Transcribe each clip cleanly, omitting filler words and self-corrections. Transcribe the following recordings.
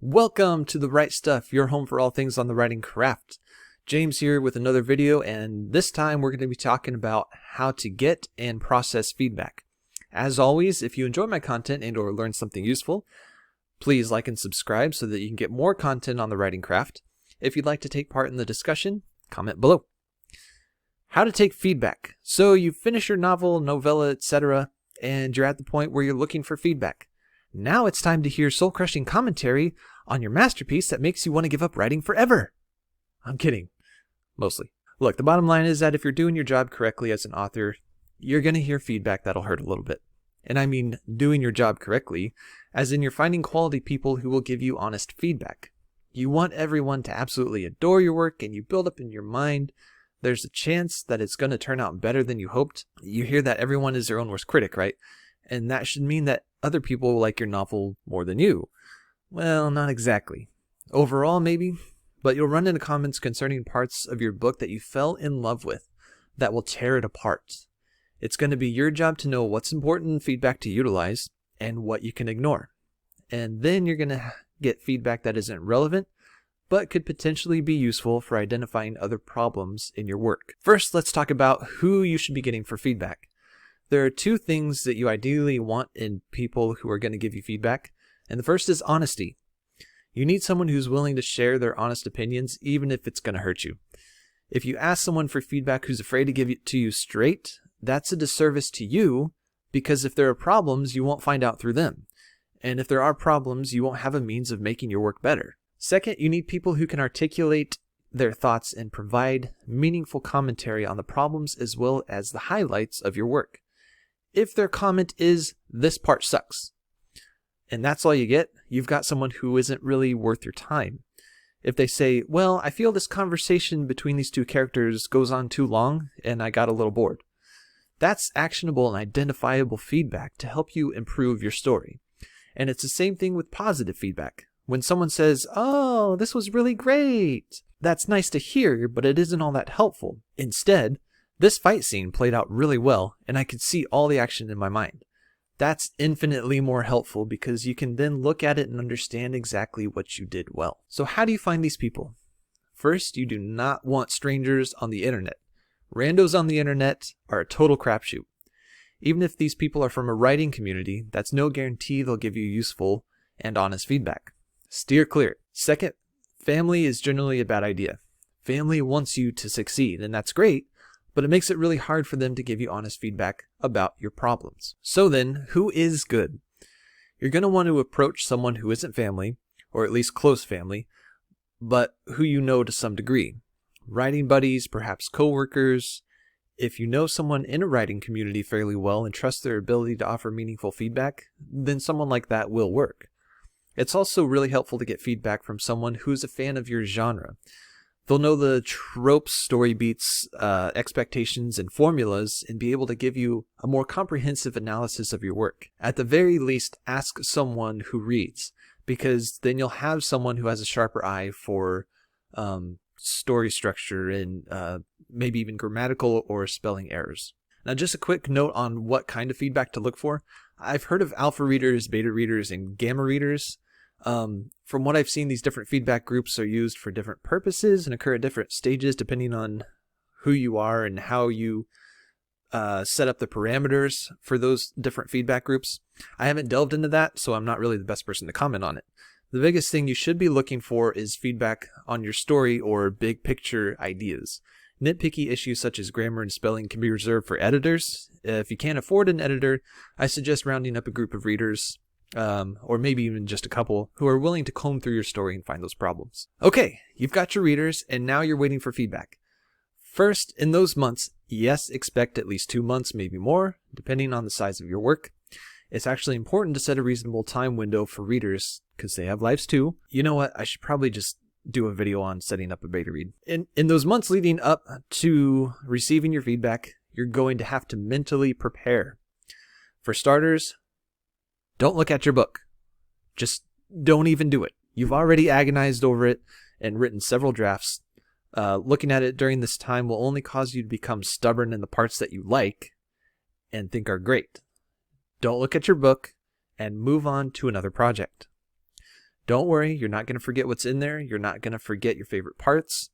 Welcome to The Right Stuff, your home for all things on the writing craft. James here with another video, and this time we're going to be talking about how to get and process feedback. As always, if you enjoy my content and or learn something useful, please like and subscribe so that you can get more content on the writing craft. If you'd like to take part in the discussion, comment below. How to take feedback. So you finish your novel, novella, etc., and you're at the point where you're looking for feedback. Now it's time to hear soul-crushing commentary on your masterpiece that makes you want to give up writing forever. I'm kidding. Mostly. Look, the bottom line is that if you're doing your job correctly as an author, you're going to hear feedback that'll hurt a little bit. And I mean doing your job correctly, as in you're finding quality people who will give you honest feedback. You want everyone to absolutely adore your work, and you build up in your mind there's a chance that it's going to turn out better than you hoped. You hear that everyone is their own worst critic, right? And that should mean that other people will like your novel more than you. Well, not exactly. Overall, maybe, but you'll run into comments concerning parts of your book that you fell in love with that will tear it apart. It's going to be your job to know what's important feedback to utilize and what you can ignore. And then you're going to get feedback that isn't relevant, but could potentially be useful for identifying other problems in your work. First, let's talk about who you should be getting for feedback. There are two things that you ideally want in people who are going to give you feedback, and the first is honesty. You need someone who's willing to share their honest opinions, even if it's going to hurt you. If you ask someone for feedback who's afraid to give it to you straight, that's a disservice to you, because if there are problems, you won't find out through them. And if there are problems, you won't have a means of making your work better. Second, you need people who can articulate their thoughts and provide meaningful commentary on the problems as well as the highlights of your work. If their comment is, "This part sucks," and that's all you get, you've got someone who isn't really worth your time. If they say, "Well, I feel this conversation between these two characters goes on too long and I got a little bored," that's actionable and identifiable feedback to help you improve your story. And it's the same thing with positive feedback. When someone says, "Oh, this was really great," that's nice to hear, but it isn't all that helpful. Instead, "This fight scene played out really well, and I could see all the action in my mind." That's infinitely more helpful because you can then look at it and understand exactly what you did well. So how do you find these people? First, you do not want strangers on the internet. Randos on the internet are a total crapshoot. Even if these people are from a writing community, that's no guarantee they'll give you useful and honest feedback. Steer clear. Second, family is generally a bad idea. Family wants you to succeed, and that's great, but it makes it really hard for them to give you honest feedback about your problems. So then, who is good? You're going to want to approach someone who isn't family, or at least close family, but who you know to some degree. Writing buddies, perhaps coworkers. If you know someone in a writing community fairly well and trust their ability to offer meaningful feedback, then someone like that will work. It's also really helpful to get feedback from someone who's a fan of your genre. They'll know the tropes, story beats, expectations, and formulas, and be able to give you a more comprehensive analysis of your work. At the very least, ask someone who reads, because then you'll have someone who has a sharper eye for story structure and maybe even grammatical or spelling errors. Now, just a quick note on what kind of feedback to look for. I've heard of alpha readers, beta readers, and gamma readers. From what I've seen, these different feedback groups are used for different purposes and occur at different stages depending on who you are and how you set up the parameters for those different feedback groups. I haven't delved into that, so I'm not really the best person to comment on it. The biggest thing you should be looking for is feedback on your story or big picture ideas. Nitpicky issues such as grammar and spelling can be reserved for editors. If you can't afford an editor, I suggest rounding up a group of readers, or maybe even just a couple, who are willing to comb through your story and find those problems. Okay, you've got your readers, and now you're waiting for feedback. First, in those months, yes, expect at least 2 months, maybe more, depending on the size of your work. It's actually important to set a reasonable time window for readers, because they have lives too. You know what, I should probably just do a video on setting up a beta read. In those months leading up to receiving your feedback, you're going to have to mentally prepare. For starters, don't look at your book. Just don't even do it. You've already agonized over it and written several drafts. Looking at it during this time will only cause you to become stubborn in the parts that you like and think are great. Don't look at your book and move on to another project. Don't worry, you're not going to forget what's in there. You're not going to forget your favorite parts.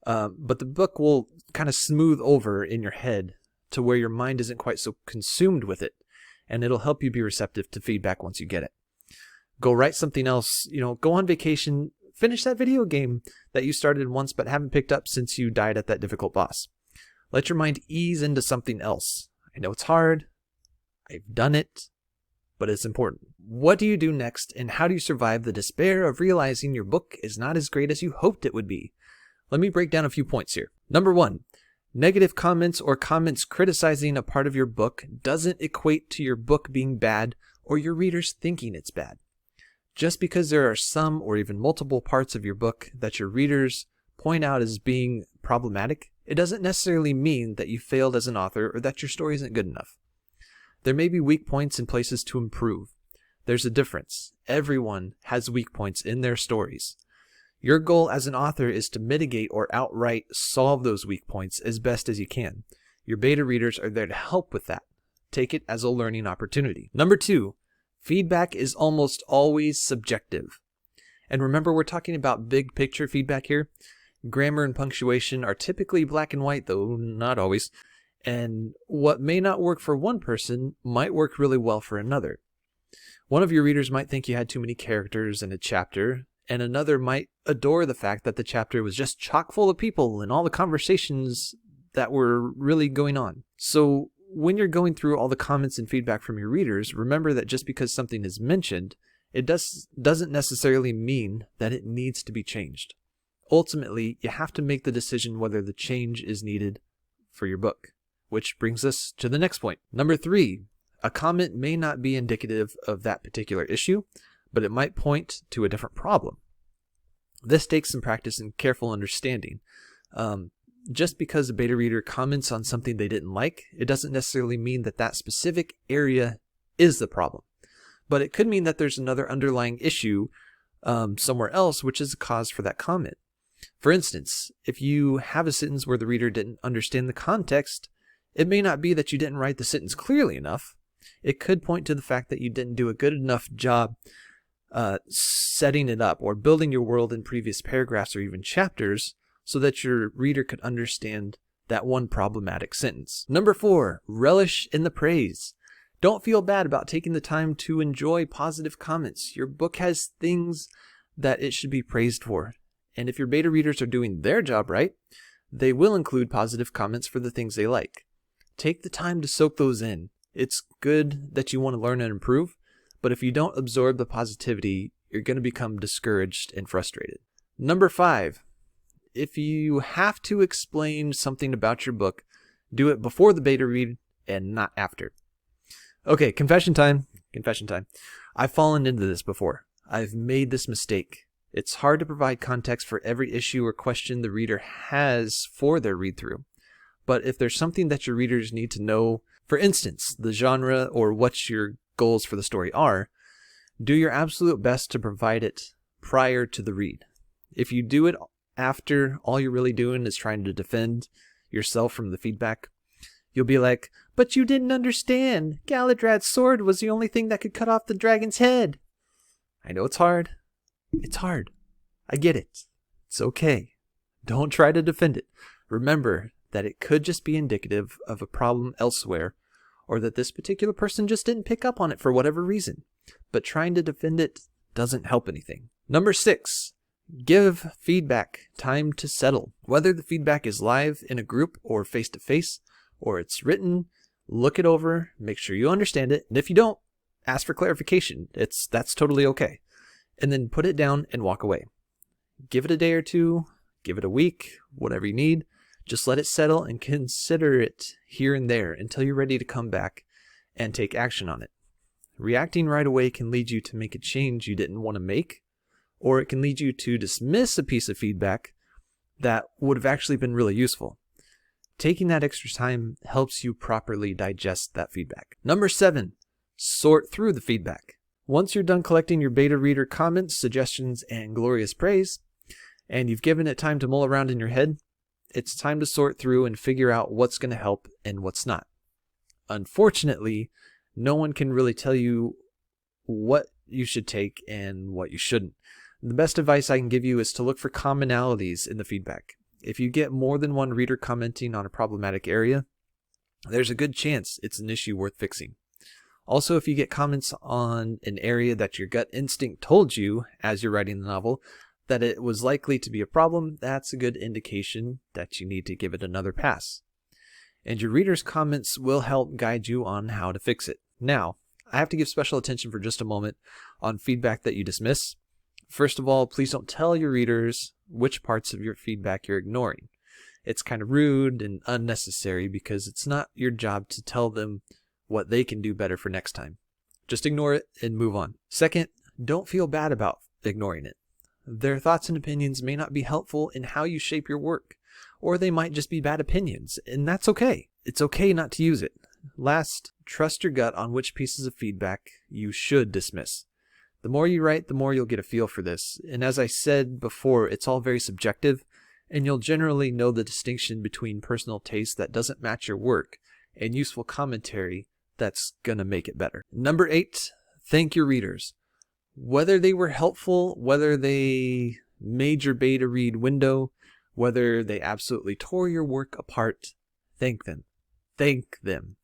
But the book will kind of smooth over in your head to where your mind isn't quite so consumed with it. And it'll help you be receptive to feedback once you get it. Go write something else, go on vacation, finish that video game that you started once but haven't picked up since you died at that difficult boss. Let your mind ease into something else. I know it's hard. I've done it, but it's important. What do you do next, and how do you survive the despair of realizing your book is not as great as you hoped it would be? Let me break down a few points here. Number 1, negative comments or comments criticizing a part of your book doesn't equate to your book being bad or your readers thinking it's bad. Just because there are some or even multiple parts of your book that your readers point out as being problematic, it doesn't necessarily mean that you failed as an author or that your story isn't good enough. There may be weak points and places to improve. There's a difference. Everyone has weak points in their stories. Your goal as an author is to mitigate or outright solve those weak points as best as you can. Your beta readers are there to help with that. Take it as a learning opportunity. Number 2, feedback is almost always subjective. And remember, we're talking about big picture feedback here. Grammar and punctuation are typically black and white, though not always. And what may not work for one person might work really well for another. One of your readers might think you had too many characters in a chapter, and another might adore the fact that the chapter was just chock full of people and all the conversations that were really going on. So when you're going through all the comments and feedback from your readers, remember that just because something is mentioned, it doesn't necessarily mean that it needs to be changed. Ultimately, you have to make the decision whether the change is needed for your book. Which brings us to the next point. Number 3, a comment may not be indicative of that particular issue, but it might point to a different problem. This takes some practice and careful understanding. Just because a beta reader comments on something they didn't like, it doesn't necessarily mean that that specific area is the problem. But it could mean that there's another underlying issue somewhere else which is a cause for that comment. For instance, if you have a sentence where the reader didn't understand the context, it may not be that you didn't write the sentence clearly enough. It could point to the fact that you didn't do a good enough job setting it up or building your world in previous paragraphs or even chapters so that your reader could understand that one problematic sentence. Number 4, relish in the praise. Don't feel bad about taking the time to enjoy positive comments. Your book has things that it should be praised for. And if your beta readers are doing their job right, they will include positive comments for the things they like. Take the time to soak those in. It's good that you want to learn and improve, but if you don't absorb the positivity, you're going to become discouraged and frustrated. Number 5, if you have to explain something about your book, do it before the beta read and not after. Okay, confession time. I've fallen into this before. I've made this mistake. It's hard to provide context for every issue or question the reader has for their read-through. But if there's something that your readers need to know, for instance, the genre or what your goals for the story are, do your absolute best to provide it prior to the read. If you do it after, all you're really doing is trying to defend yourself from the feedback. You'll be like, but you didn't understand. Galadrad's sword was the only thing that could cut off the dragon's head. I know it's hard. It's hard. I get it. It's okay. Don't try to defend it. Remember that it could just be indicative of a problem elsewhere, or that this particular person just didn't pick up on it for whatever reason. But trying to defend it doesn't help anything. Number 6, give feedback time to settle. Whether the feedback is live in a group or face-to-face, or it's written, look it over, make sure you understand it, and if you don't, ask for clarification. That's totally okay. And then put it down and walk away. Give it a day or two, give it a week, whatever you need. Just let it settle and consider it here and there until you're ready to come back and take action on it. Reacting right away can lead you to make a change you didn't want to make, or it can lead you to dismiss a piece of feedback that would have actually been really useful. Taking that extra time helps you properly digest that feedback. Number 7, sort through the feedback. Once you're done collecting your beta reader comments, suggestions, and glorious praise, and you've given it time to mull around in your head, it's time to sort through and figure out what's going to help and what's not. Unfortunately, no one can really tell you what you should take and what you shouldn't. The best advice I can give you is to look for commonalities in the feedback. If you get more than one reader commenting on a problematic area, there's a good chance it's an issue worth fixing. Also, if you get comments on an area that your gut instinct told you as you're writing the novel that it was likely to be a problem, that's a good indication that you need to give it another pass. And your readers' comments will help guide you on how to fix it. Now, I have to give special attention for just a moment on feedback that you dismiss. First of all, please don't tell your readers which parts of your feedback you're ignoring. It's kind of rude and unnecessary because it's not your job to tell them what they can do better for next time. Just ignore it and move on. Second, don't feel bad about ignoring it. Their thoughts and opinions may not be helpful in how you shape your work, or they might just be bad opinions, and that's okay. It's okay not to use it. Last, trust your gut on which pieces of feedback you should dismiss. The more you write, the more you'll get a feel for this, and as I said before, it's all very subjective, and you'll generally know the distinction between personal taste that doesn't match your work and useful commentary that's gonna make it better. Number 8, thank your readers. Whether they were helpful, whether they made your beta read window, whether they absolutely tore your work apart, thank them. Thank them.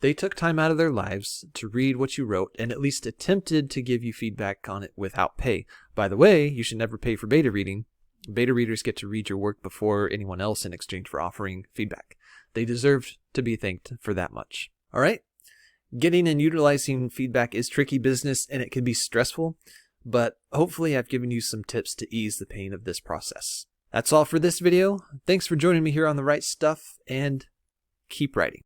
They took time out of their lives to read what you wrote and at least attempted to give you feedback on it without pay. By the way, you should never pay for beta reading. Beta readers get to read your work before anyone else in exchange for offering feedback. They deserve to be thanked for that much. All right? Getting and utilizing feedback is tricky business and it can be stressful, but hopefully I've given you some tips to ease the pain of this process. That's all for this video. Thanks for joining me here on The Right Stuff, and keep writing.